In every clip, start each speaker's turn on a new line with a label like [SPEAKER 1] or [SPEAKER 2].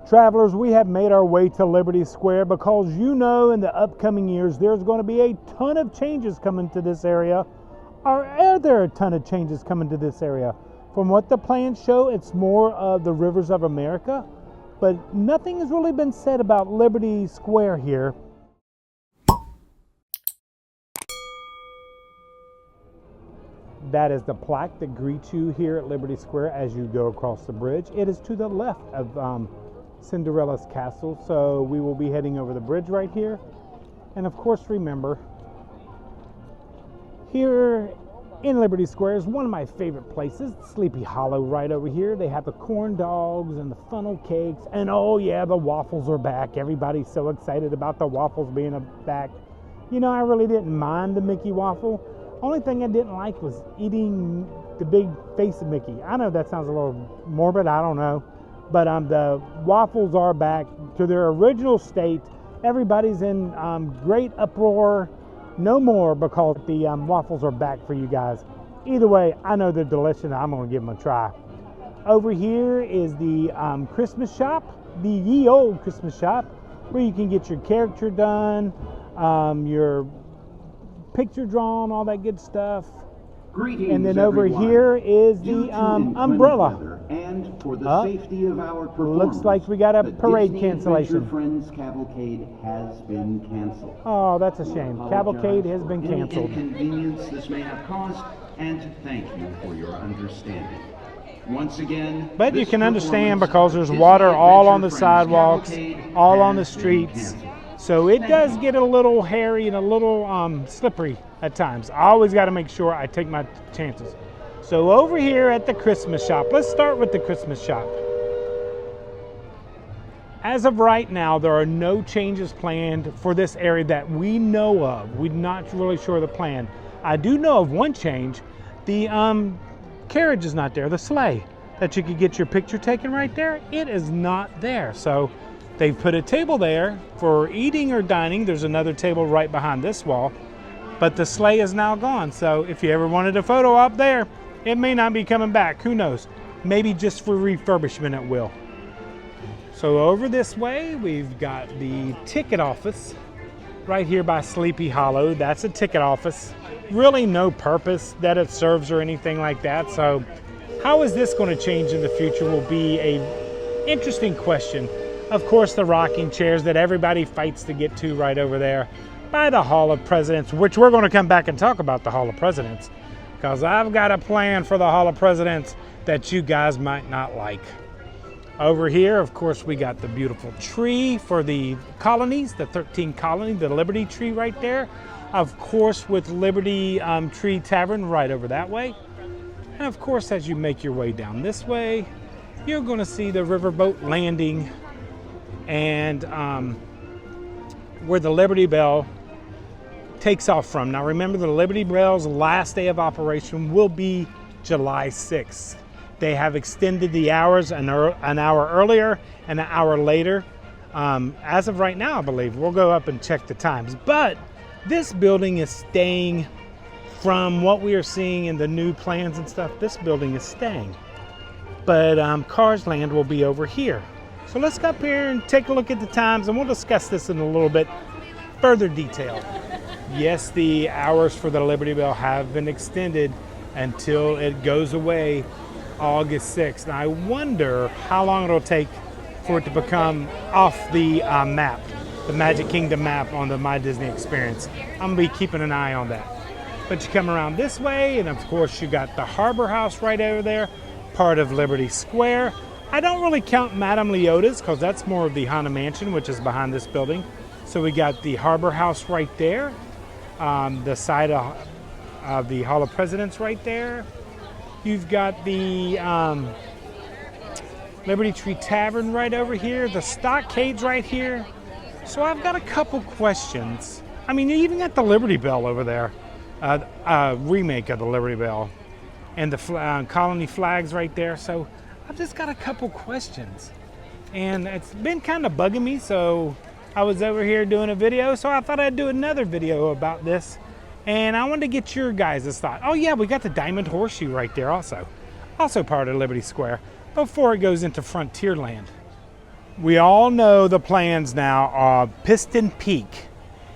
[SPEAKER 1] Travelers, we have made our way to Liberty Square because you know in the upcoming years there's going to be a ton of changes coming to this area. Or are there a ton of changes coming to this area? From what the plans show, it's more of the rivers of America, but nothing has really been said about Liberty Square here. That is the plaque that greets you here at Liberty Square as you go across the bridge. It is to the left of Cinderella's castle, so we will be heading over the bridge right here. And of course, remember, here in Liberty Square is one of my favorite places, Sleepy Hollow right over here. They have the corn dogs and the funnel cakes, and oh yeah, the waffles are back. Everybody's so excited about the waffles being back. You know, I really didn't mind the Mickey waffle. Only thing I didn't like was eating the big face of Mickey. I know that sounds a little morbid, I don't know. But the waffles are back to their original state. Everybody's in great uproar. No more, because the waffles are back for you guys. Either way, I know they're delicious and I'm gonna give them a try. Over here is the Christmas shop, the ye old Christmas shop, where you can get your character done, your picture drawn, all that good stuff.
[SPEAKER 2] Greetings,
[SPEAKER 1] and then over
[SPEAKER 2] everyone.
[SPEAKER 1] here is the umbrella.
[SPEAKER 2] And for the safety of our performers,
[SPEAKER 1] looks like we got a parade
[SPEAKER 2] Disney
[SPEAKER 1] cancellation.
[SPEAKER 2] Adventure Friends Cavalcade has been canceled.
[SPEAKER 1] Oh, that's a shame. Cavalcade has been
[SPEAKER 2] Any
[SPEAKER 1] canceled.
[SPEAKER 2] inconvenience this may have caused, and thank you for your understanding. Once again,
[SPEAKER 1] But you
[SPEAKER 2] this
[SPEAKER 1] can understand
[SPEAKER 2] performance
[SPEAKER 1] because there's
[SPEAKER 2] Disney
[SPEAKER 1] water all on the
[SPEAKER 2] Adventure Friends
[SPEAKER 1] sidewalks,
[SPEAKER 2] Cavalcade
[SPEAKER 1] all on the
[SPEAKER 2] has been
[SPEAKER 1] streets.
[SPEAKER 2] canceled.
[SPEAKER 1] So it does get a little hairy and a little slippery at times. I always got to make sure I take my chances. So over here at the Christmas shop, let's start with the Christmas shop. As of right now, there are no changes planned for this area that we know of. We're not really sure of the plan. I do know of one change. The carriage is not there, the sleigh that you could get your picture taken right there. It is not there. So they've put a table there for eating or dining. There's another table right behind this wall, but the sleigh is now gone. So if you ever wanted a photo up there, it may not be coming back. Who knows? Maybe just for refurbishment it will. So over this way, we've got the ticket office right here by Sleepy Hollow. That's a ticket office. Really no purpose that it serves or anything like that. So how is this going to change in the future will be a interesting question. Of course, the rocking chairs that everybody fights to get to right over there by the Hall of Presidents, which we're going to come back and talk about the Hall of Presidents, because I've got a plan for the Hall of Presidents that you guys might not like. Over here, of course, we got the beautiful tree for the colonies, the 13 colony, the Liberty tree right there. Of course, with Liberty Tree Tavern right over that way. And of course, as you make your way down this way, you're going to see the riverboat landing and where the Liberty Belle takes off from. Now remember, the Liberty Belle's last day of operation will be July 6th. They have extended the hours an hour earlier and an hour later. As of right now, I believe. We'll go up and check the times. But this building is staying. From what we are seeing in the new plans and stuff, this building is staying. But Cars Land will be over here. So let's go up here and take a look at the times, and we'll discuss this in a little bit further detail. Yes, the hours for the Liberty Belle have been extended until it goes away August 6th. And I wonder how long it'll take for it to become off the map, the Magic Kingdom map on the My Disney Experience. I'm gonna be keeping an eye on that. But you come around this way, and of course you got the Harbor House right over there, part of Liberty Square. I don't really count Madame Leota's because that's more of the Haunted Mansion, which is behind this building. So we got the Harbor House right there, the side of the Hall of Presidents right there. You've got the Liberty Tree Tavern right over here, the Stockades right here. So I've got a couple questions. I mean, you even got the Liberty Belle over there, remake of the Liberty Belle, and the colony flags right there. So I've just got a couple questions, and it's been kind of bugging me. So I was over here doing a video, so I thought I'd do another video about this, and I wanted to get your guys' thought. Oh yeah, we got the Diamond Horseshoe right there also part of Liberty Square, before it goes into Frontierland. We all know the plans now. Piston Peak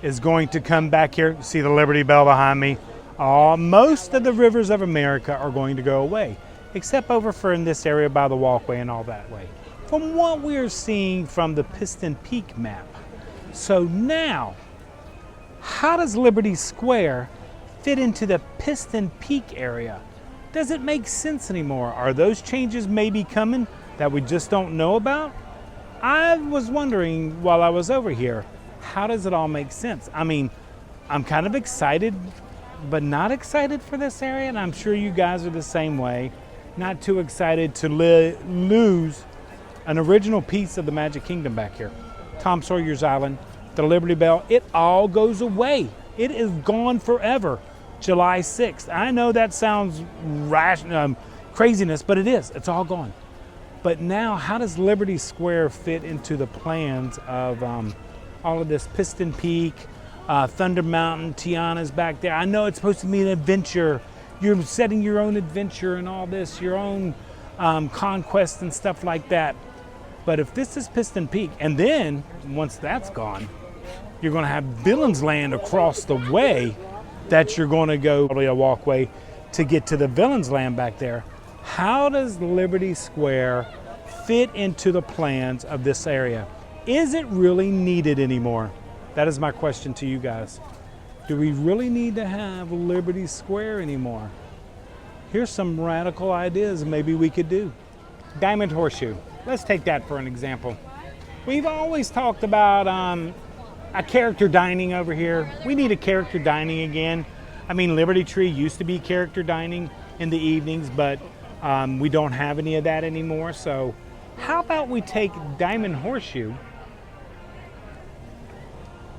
[SPEAKER 1] is going to come back here. See the Liberty Belle behind me? Most of the rivers of America are going to go away, except over for in this area by the walkway and all that way. From what we're seeing from the Piston Peak map. So now, how does Liberty Square fit into the Piston Peak area? Does it make sense anymore? Are those changes maybe coming that we just don't know about? I was wondering while I was over here, how does it all make sense? I mean, I'm kind of excited, but not excited for this area, and I'm sure you guys are the same way. Not too excited to lose an original piece of the Magic Kingdom back here. Tom Sawyer's Island, the Liberty Belle, it all goes away. It is gone forever, July 6th. I know that sounds craziness, but it is. It's all gone. But now, how does Liberty Square fit into the plans of all of this? Piston Peak, Thunder Mountain, Tiana's back there. I know it's supposed to be an adventure. You're setting your own adventure and all this, your own conquest and stuff like that. But if this is Piston Peak, and then once that's gone, you're going to have Villains Land across the way that you're going to go probably a walkway to get to the Villains Land back there. How does Liberty Square fit into the plans of this area? Is it really needed anymore? That is my question to you guys. Do we really need to have Liberty Square anymore? Here's some radical ideas maybe we could do. Diamond Horseshoe. Let's take that for an example. We've always talked about a character dining over here. We need a character dining again. I mean, Liberty Tree used to be character dining in the evenings, but we don't have any of that anymore. So how about we take Diamond Horseshoe,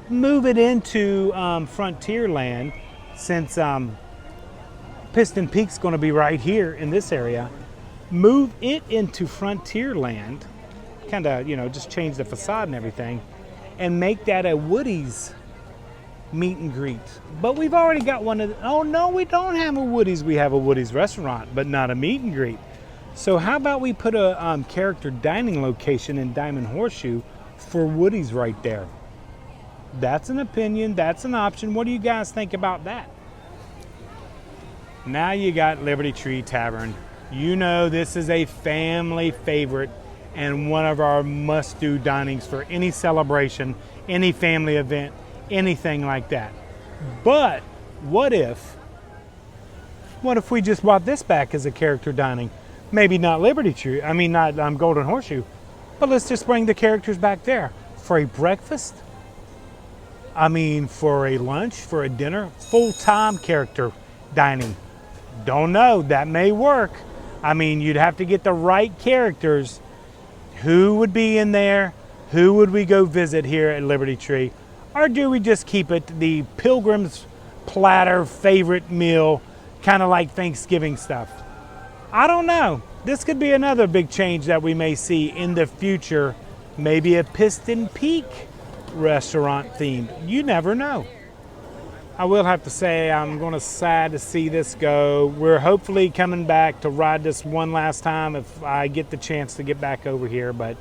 [SPEAKER 1] move it into Frontierland, since Piston Peak's going to be right here in this area. Move it into Frontierland, kind of, just change the facade and everything, and make that a Woody's meet and greet. But we've already got one of the, oh no, we don't have a Woody's. We have a Woody's restaurant, but not a meet and greet. So how about we put a character dining location in Diamond Horseshoe for Woody's right there? That's an opinion, that's an option. What do you guys think about that? Now you got Liberty Tree Tavern. You know this is a family favorite and one of our must-do dinings for any celebration, any family event, anything like that. But what if we just brought this back as a character dining? Maybe not Liberty Tree, not Golden Horseshoe, but let's just bring the characters back there for a breakfast. For a lunch, for a dinner, full-time character dining. Don't know, that may work. You'd have to get the right characters. Who would be in there? Who would we go visit here at Liberty Tree? Or do we just keep it the Pilgrim's platter favorite meal, kind of like Thanksgiving stuff? I don't know. This could be another big change that we may see in the future. Maybe a Piston Peak restaurant themed. You never know. I will have to say I'm going to sad to see this go. We're hopefully coming back to ride this one last time if I get the chance to get back over here, but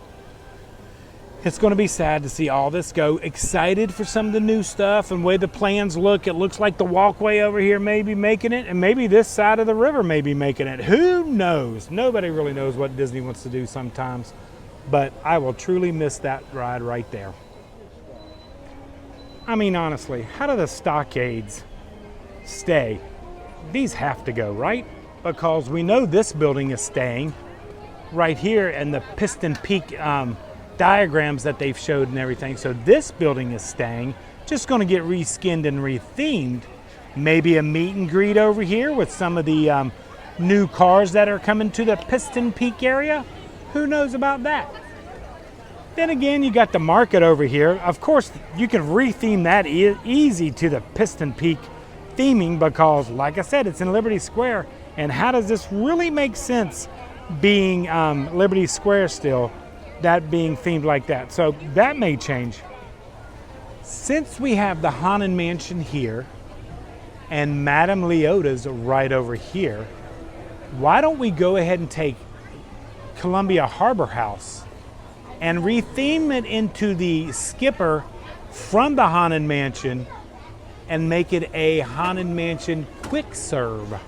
[SPEAKER 1] it's going to be sad to see all this go. Excited for some of the new stuff and the way the plans look. It looks like the walkway over here may be making it, and maybe this side of the river may be making it. Who knows? Nobody really knows what Disney wants to do sometimes, but I will truly miss that ride right there. Honestly, how do the stockades stay? These have to go, right? Because we know this building is staying right here in the Piston Peak diagrams that they've showed and everything. So this building is staying, just going to get reskinned and rethemed. Maybe a meet and greet over here with some of the new cars that are coming to the Piston Peak area. Who knows about that? Then again, you got the market over here. Of course, you can retheme that easy to the Piston Peak theming because, like I said, it's in Liberty Square. And how does this really make sense being Liberty Square still, that being themed like that? So that may change. Since we have the Haunted Mansion here and Madame Leota's right over here, why don't we go ahead and take Columbia Harbor House and retheme it into the skipper from the Haunted Mansion and make it a Haunted Mansion quick serve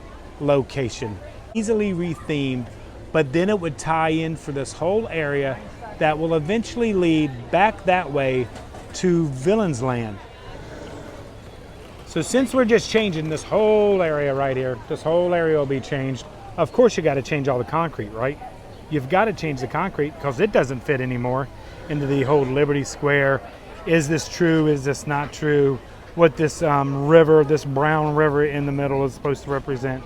[SPEAKER 1] location. Easily rethemed, but then it would tie in for this whole area that will eventually lead back that way to Villain's Land. So since we're just changing this whole area right here, this whole area will be changed. Of course you got to change all the concrete, right? You've got to change the concrete because it doesn't fit anymore into the whole Liberty Square. Is this true? Is this not true? What this river, this brown river in the middle is supposed to represent?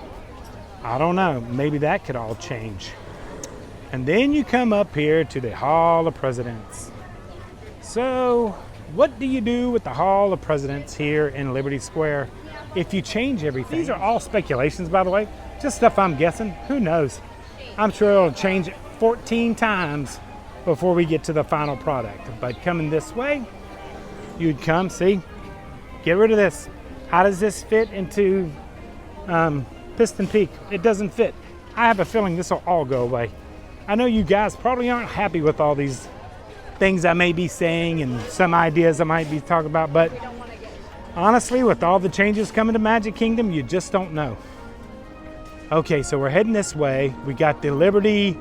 [SPEAKER 1] I don't know. Maybe that could all change. And then you come up here to the Hall of Presidents. So what do you do with the Hall of Presidents here in Liberty Square if you change everything? These are all speculations, by the way. Just stuff I'm guessing. Who knows? I'm sure it'll change 14 times before we get to the final product. But coming this way, you'd come, see, get rid of this. How does this fit into Piston Peak? It doesn't fit. I have a feeling this will all go away. I know you guys probably aren't happy with all these things I may be saying and some ideas I might be talking about, but honestly, with all the changes coming to Magic Kingdom, you just don't know. Okay, so we're heading this way. We got the Liberty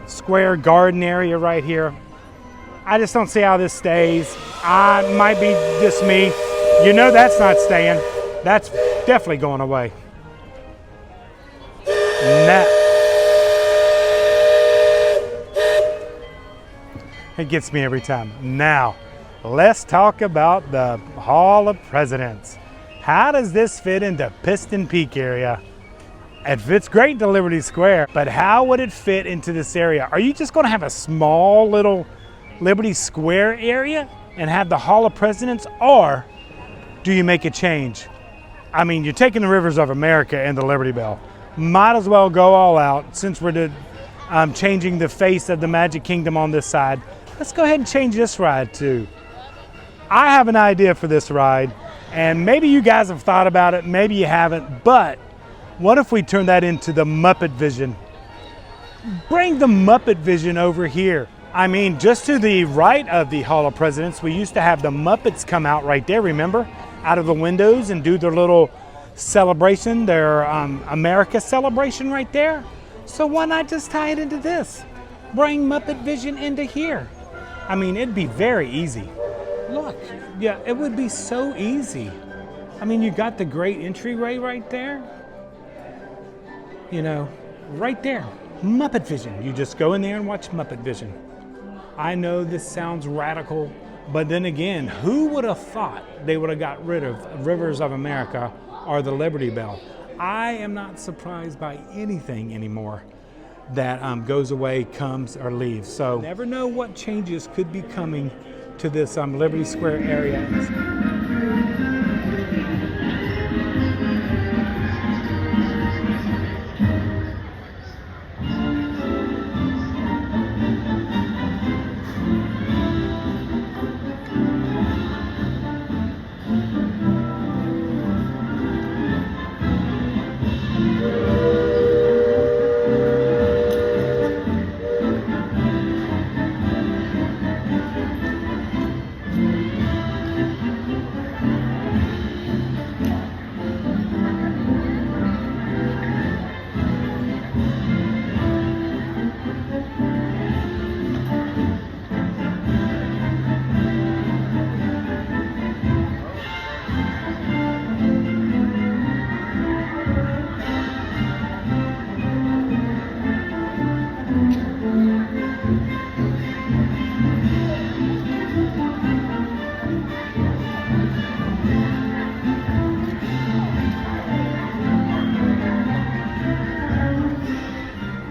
[SPEAKER 1] Square garden area right here. I just don't see how this stays. Might be just me. You know that's not staying. That's definitely going away. It gets me every time. Now, let's talk about the Hall of Presidents. How does this fit into Piston Peak area? It fits great into Liberty Square, but how would it fit into this area? Are you just going to have a small little Liberty Square area and have the Hall of Presidents, or do you make a change? I mean, you're taking the Rivers of America and the Liberty Belle. Might as well go all out since we're changing the face of the Magic Kingdom on this side. Let's go ahead and change this ride too. I have an idea for this ride, and maybe you guys have thought about it, maybe you haven't, but what if we turn that into the Muppet Vision? Bring the Muppet Vision over here. I mean, just to the right of the Hall of Presidents, we used to have the Muppets come out right there, remember? Out of the windows and do their little celebration, their America celebration right there. So why not just tie it into this? Bring Muppet Vision into here. I mean, it'd be very easy. Look, yeah, it would be so easy. I mean, you got the great entryway right there. You know, right there, Muppet Vision. You just go in there and watch Muppet Vision. I know this sounds radical, but then again, who would have thought they would have got rid of Rivers of America or the Liberty Belle? I am not surprised by anything anymore that goes away, comes, or leaves. So never know what changes could be coming to this Liberty Square area.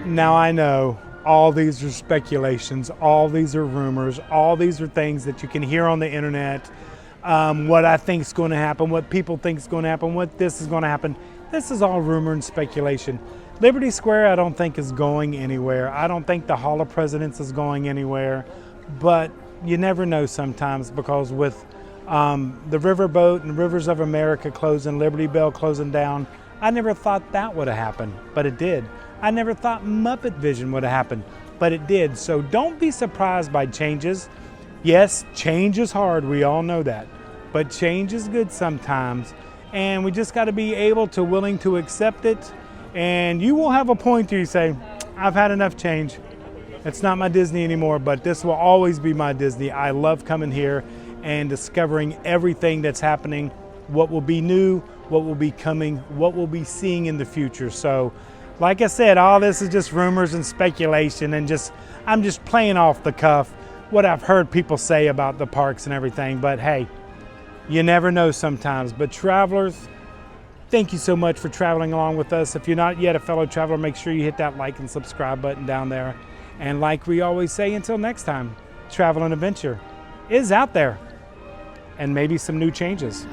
[SPEAKER 1] Now I know all these are speculations, all these are rumors, all these are things that you can hear on the internet, what I think is going to happen, what people think is going to happen, what this is going to happen. This is all rumor and speculation. Liberty Square I don't think is going anywhere. I don't think the Hall of Presidents is going anywhere, but you never know sometimes, because with the Riverboat and Rivers of America closing, Liberty Belle closing down, I never thought that would have happened, but it did. I never thought Muppet Vision would have happened, but it did. So don't be surprised by changes. Yes, change is hard, we all know that, but change is good sometimes, and we just got to be able to willing to accept it. And you will have a point where you say, I've had enough change. It's not my Disney anymore, but this will always be my Disney. I love coming here and discovering everything that's happening, what will be new, what will be coming, what we'll be seeing in the future. So like I said, all this is just rumors and speculation, and I'm just playing off the cuff what I've heard people say about the parks and everything. But hey, you never know sometimes. But travelers, thank you so much for traveling along with us. If you're not yet a fellow traveler, make sure you hit that like and subscribe button down there. And like we always say, until next time, travel and adventure is out there, and maybe some new changes.